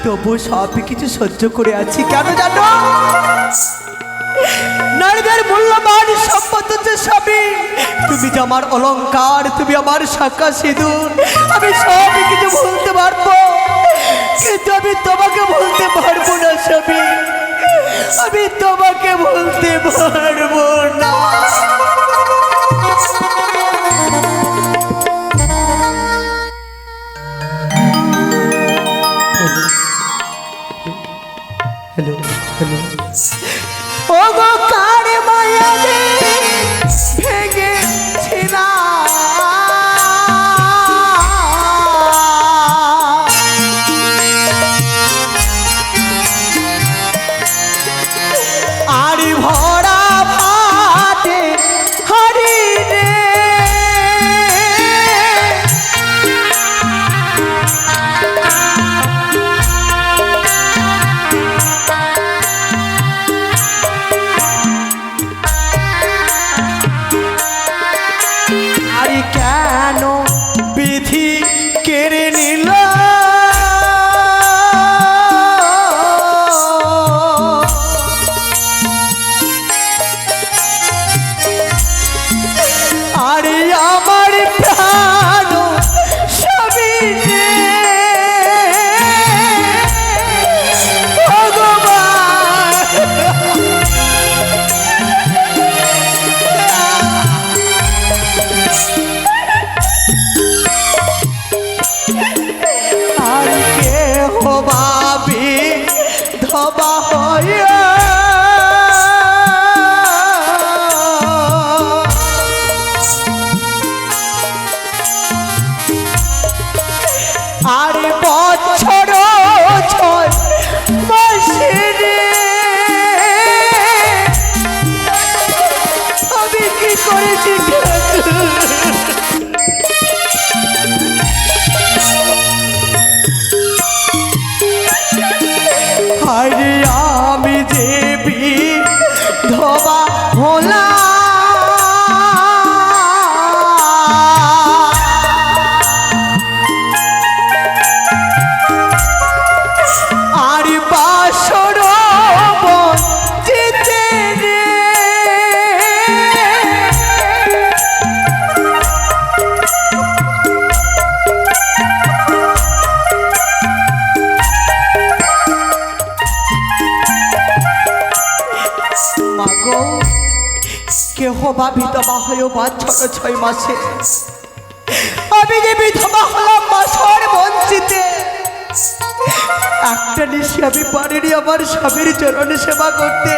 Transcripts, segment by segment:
তবু সব কিছু সহ্য করে আছি। কেন জানো? নারীদের মূল্যবান সম্পদ হচ্ছে স্বামী। তুমি যে আমার অলংকার, তুমি আমার শাখা সিঁদুর। আমি সব কিছু ভুলতে পারবো, কিন্তু আমি তোমাকে ভুলতে পারবো না স্বামী। আমি তোমাকে ভুলতে পারবো না। হ্যালো হ্যালো, ও গো কার মায়া ভেঙেছিলাম, আর ভরা ভাতে হারি রে, আর কেন বিধি কেড়ে নিল আর আমার প্রাণ স্বামী রে, ভগবান আর কেহ ভাবি ধবা হইয়া আর বছর 6 মাসে রে, আমি কি করেছি আরে আমি যে বিধবা হলাম, আর বাসর বঞ্চিতে রে, মাগো কেহ বা বিধবা হয়েও বা 6 মাসে, আমি যে বিধবা হলাম বাসর বঞ্চিতে। একটা নিশি আমি পারিনি আমার স্বামীর চরণে সেবা করতে।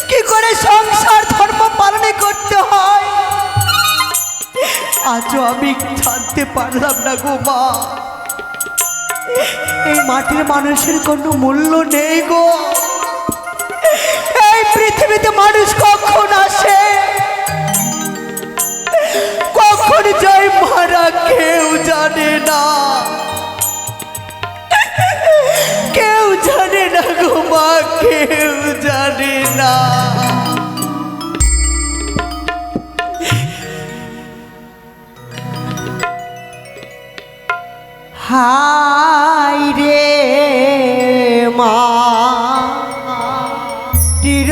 কি করে সংসার ধর্ম পালন করতে হয় আজও আমি জানতে পারলাম না গো মা। এই মাটির মানুষের কোনো মূল্য নেই গো। এই পৃথিবীতে মানুষ কখন আসে কখন যায় মারা কেউ জানে না, কেউ জানে না গো মা, কেউ জানে না। হায় রে মা টির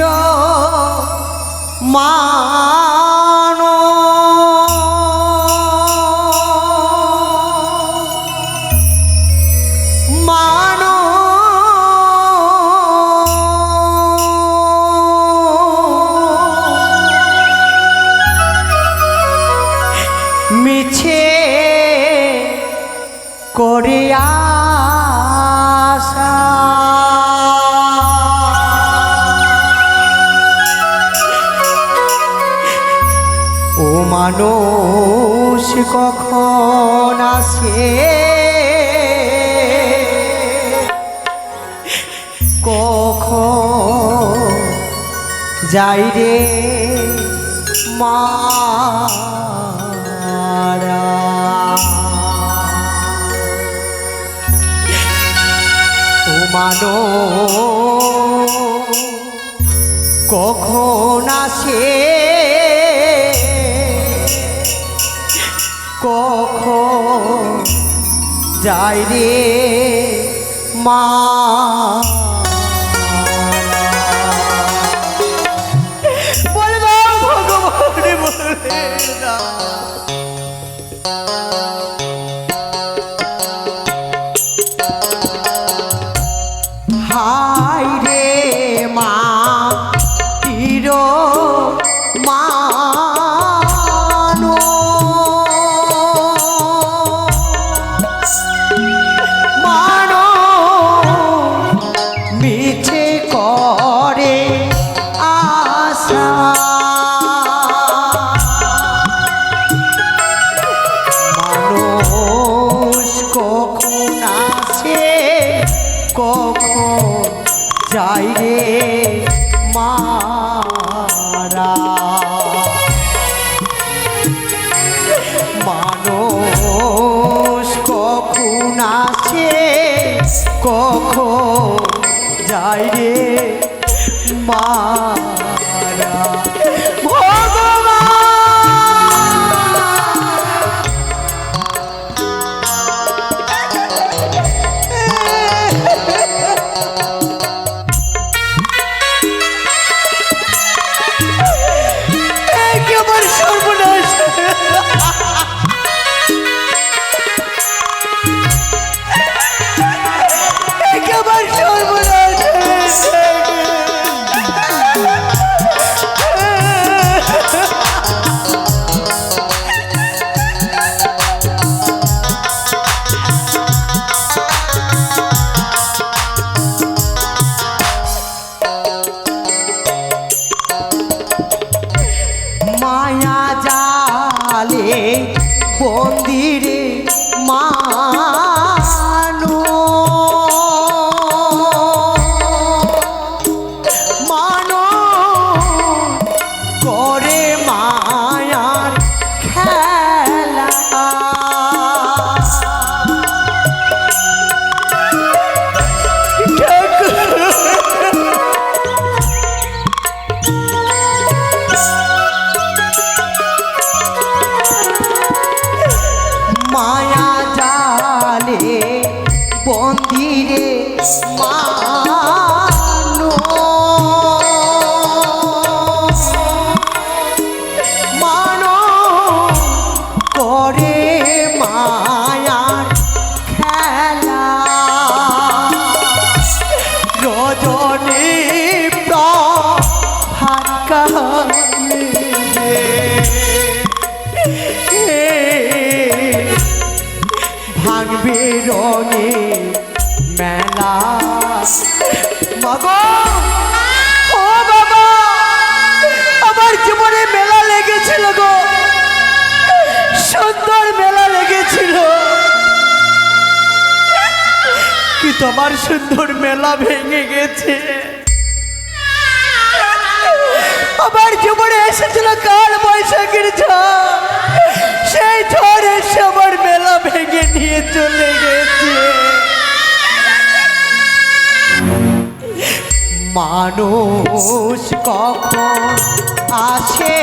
মানো, মানো মিছে করে আশা, ও মানুষ কখন আসে কখন যাই রে মারা। ও মানুষ কখন আসে কখন যাই রে মা বলে দাও ভগবান বলে দাও হাই রে মা তীরো মানো মানো মিছে করে আশা মানুষ কখন আসে কখন যাই রে মারা মানুষ কখন আসে কখন যাই রে মারা ভগবান মায়া জালে বন্দিরে মানো মানো করে মায়ার খেলা মায়া জালে বন্দিরে মানো মানো করে মায়ার খেলা রজনী ভাঙবে রঙে মেলা মাগো ও বাবা আমার জীবনে মেলা লেগেছিল গো সুন্দর মেলা লেগেছিল কি তোমার সুন্দর মেলা ভেঙে গেছে আমার জীবনে এসেছিল কাল বৈশাখীর ঝড় সেই ঝড় এসে আমার মেলা ভেঙে নিয়ে চলে গেছে মানুষ কখন আসে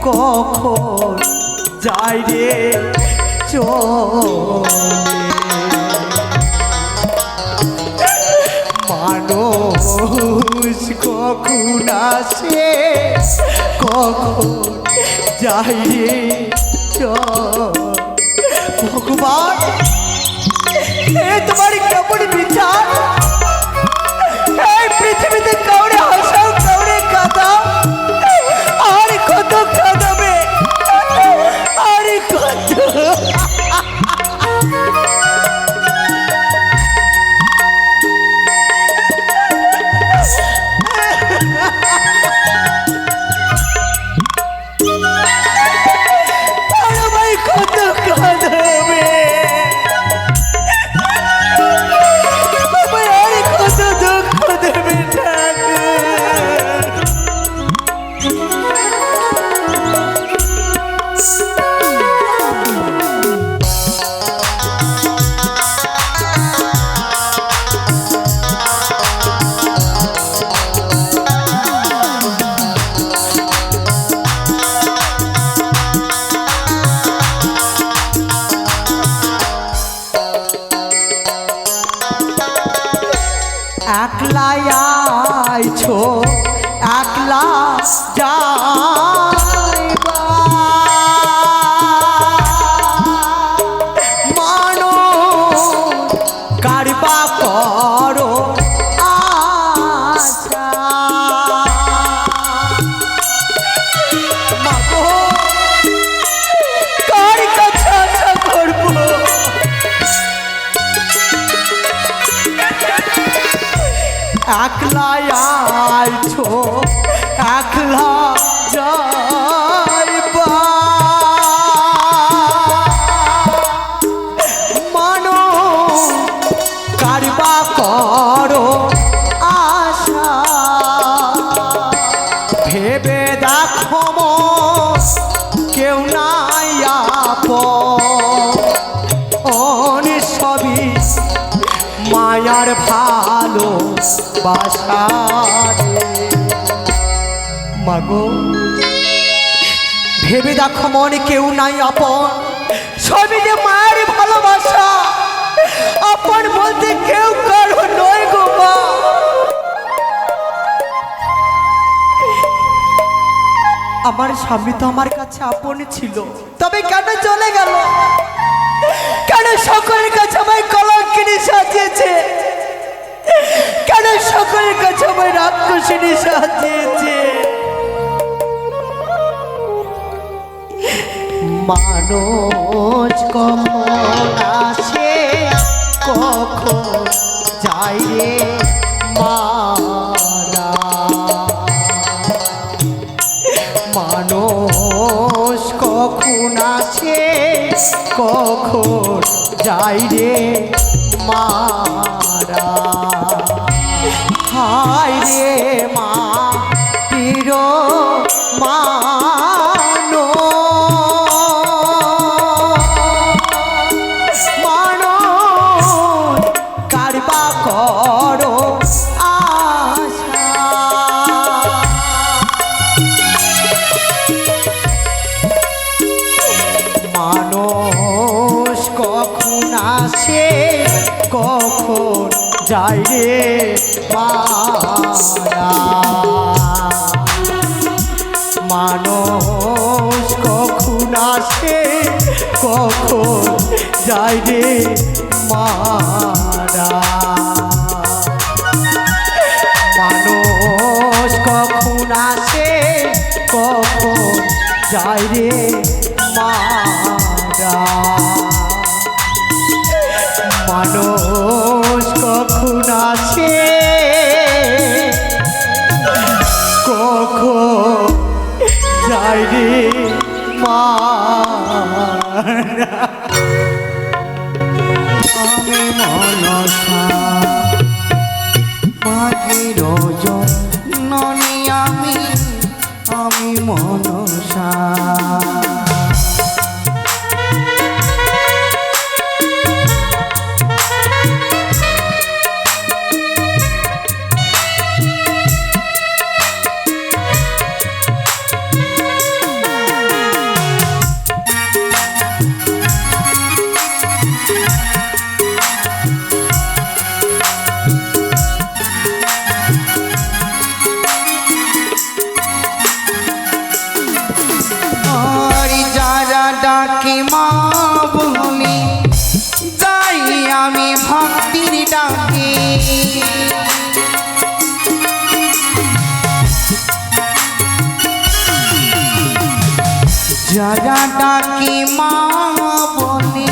কখন যায় রে চলে মানুষ কখন আসে কখন যায় রে ভগবান এ তোমার কেমন বিচার এই পৃথিবীতে কাউরে হাসাও কাউরে কাঁদাও আর কত কাঁদাবে আর কত কত কাঁদাবে সবই মায়ার ভালো বাসারে। মাগো ভেবে দেখো মনে কেউ নাই আপন, সবই যে মায়ের ভালোবাসা, আপন বলতে কেউ কারো নয় গো মা। আমার স্বামী তো আমার কাছে আপন ছিল, তবে কেন চলে গেল? কেন সকলের কাছে আমায় কলঙ্কিনী সাজিয়েছে? কেন সকলের কাছে আমায় রাক্ষসিনী সাজিয়েছে? মানুষ কখন আসে কখন যায় রে মারা, মানুষ কখন আসে কখন যায় রে মারা। হায় রে মা তীর মানো মানো কারবা করো আশা। মানুষ কখন আসে কখন যায় রে মারা, মানুষ কখন আসে কখন যায় রে মারা। মানুষ কখন আসে কখন যায় রে মারা। মানুষ কখন আসে কখন যায় রে মারা। আমি মনসা মাগির জননী, আমি মনসা। ডাকে মা বলি যাই আমি ভক্তির ডাকে, যারা ডাকে মা বলি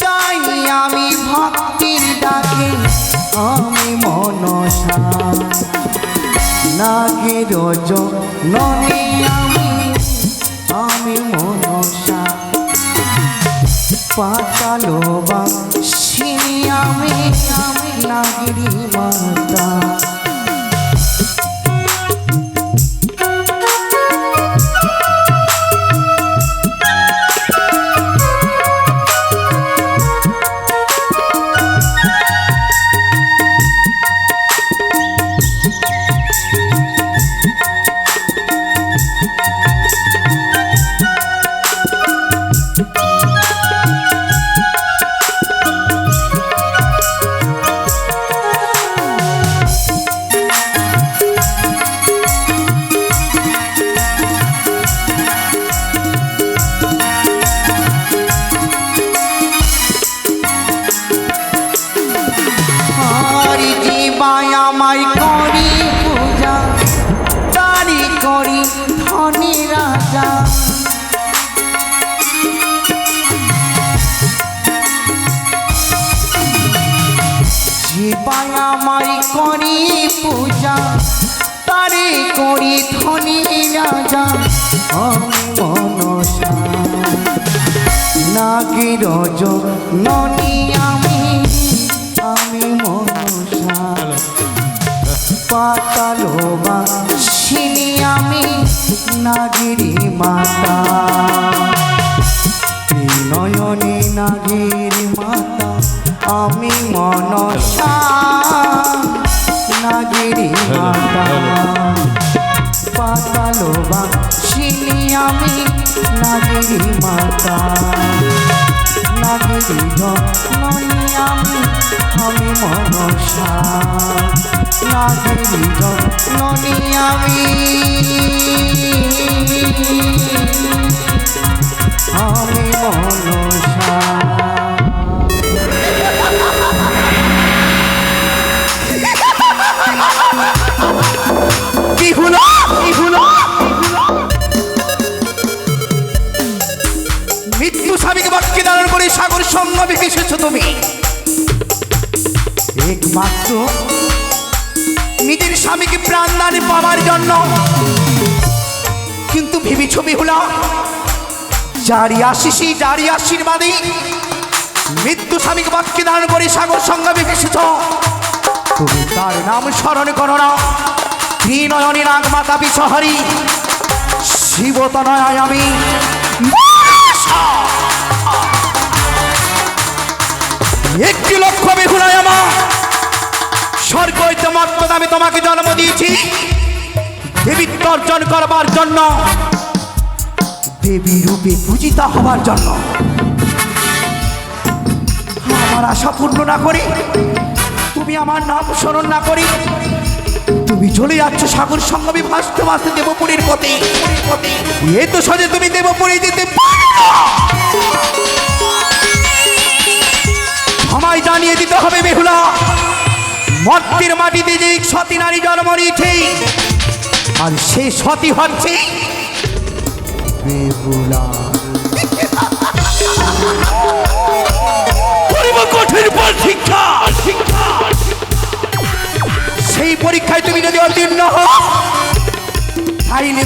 যাই আমি ভক্তির ডাকে। আমি মনসা নাগের জননী, আমি মনসা। পাতালো বাসিনী আমি নাগিরি মাতা। আমায় করি পূজা তারি করি ধনী রাজা। জীবায় আমায় করি পূজা তারি করি ধনী রাজা। আমি মনসা নাগের জননী, আমি মনসা। পাতালো বাসিনী আমি নাগিরি মাতা। নয়নে নাগের মাতা আমি মনসা নাগের মাতা পাতালো বাসিনী আমি নাগের মাতা নাগের জননী আমি মনসা নাগের জননী আমি মনসা কি হলো কি হলো মৃত্যু স্বামীকে বাক্যে ধারণ করে সাগর সঙ্গমে এসেছো তুমি একমাত্র নিজের স্বামীকে প্রাণদান পাওয়ার জন্য, কিন্তু ভেবেছো বেহুলা যারই আশিসি যারই আশীর্বাদে মৃত্যু স্বামীকে বাক্যে ধারণ করে সাগর সঙ্গমে এসেছ, তুমি তার নাম স্মরণ করো না। ত্রিনয়নী নাগ মাতা বিশ্বহরি শিবতনয় আমি একটি লক্ষ্য বেহুলায় আমার স্বর্গ হইতে মর্যাদা আমি তোমাকে জন্ম দিয়েছি দেবীত্ব অর্জন করবার জন্য, দেবী রূপে পূজিতা হবার জন্য। আমার আশা পূর্ণ না করে তুমি আমার নাম স্মরণ না করি তুমি চলে যাচ্ছ সাগর সঙ্গমে ভাসতে ভাসতে দেবপুরীর পথে। এই তো সহজে তুমি দেবপুরী যেতে পারো না। আমায় জানিয়ে দিতে হবে বেহুলা মর্তের মাটিতে যে সতী নারী জন্ম নিয়েছে আর সে সতী হচ্ছে বেহুলা। কঠিন পরীক্ষা সেই পরীক্ষায় তুমি যদি উত্তীর্ণ হও তাইলে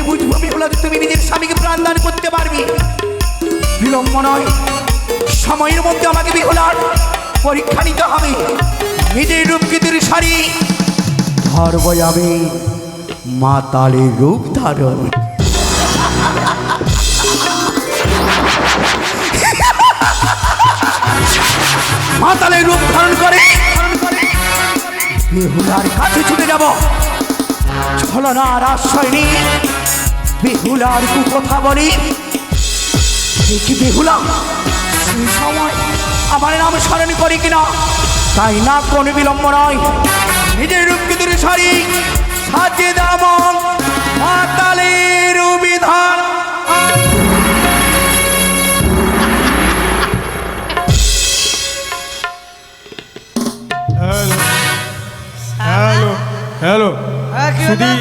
বুঝবো বেহুলা তুমি নিজের স্বামীকে প্রাণদান করতে পারবি। বিলম্ব নয়, সময়ের মধ্যে আমাকে বেহুলার পরীক্ষা নিতে হবে। নিজের রূপকৃতির শাড়ি ধর্ব যাবে মাতালের রূপ ধারণ। মাতালের রূপ ধারণ করে বেহুলার কাছে ছুটে যাব। ছলনার আশ্রয় নিয়ে বেহুলার কথা বলি দেখি বেহুলা সেই সময় আমার নাম স্মরণ করে কিনা। তাই না কোনো বিলম্ব নয়, নিজের রূপকৃতির শাড়ি সাজিয়ে দেব মাতালের বিধান। Hello hello Sudhir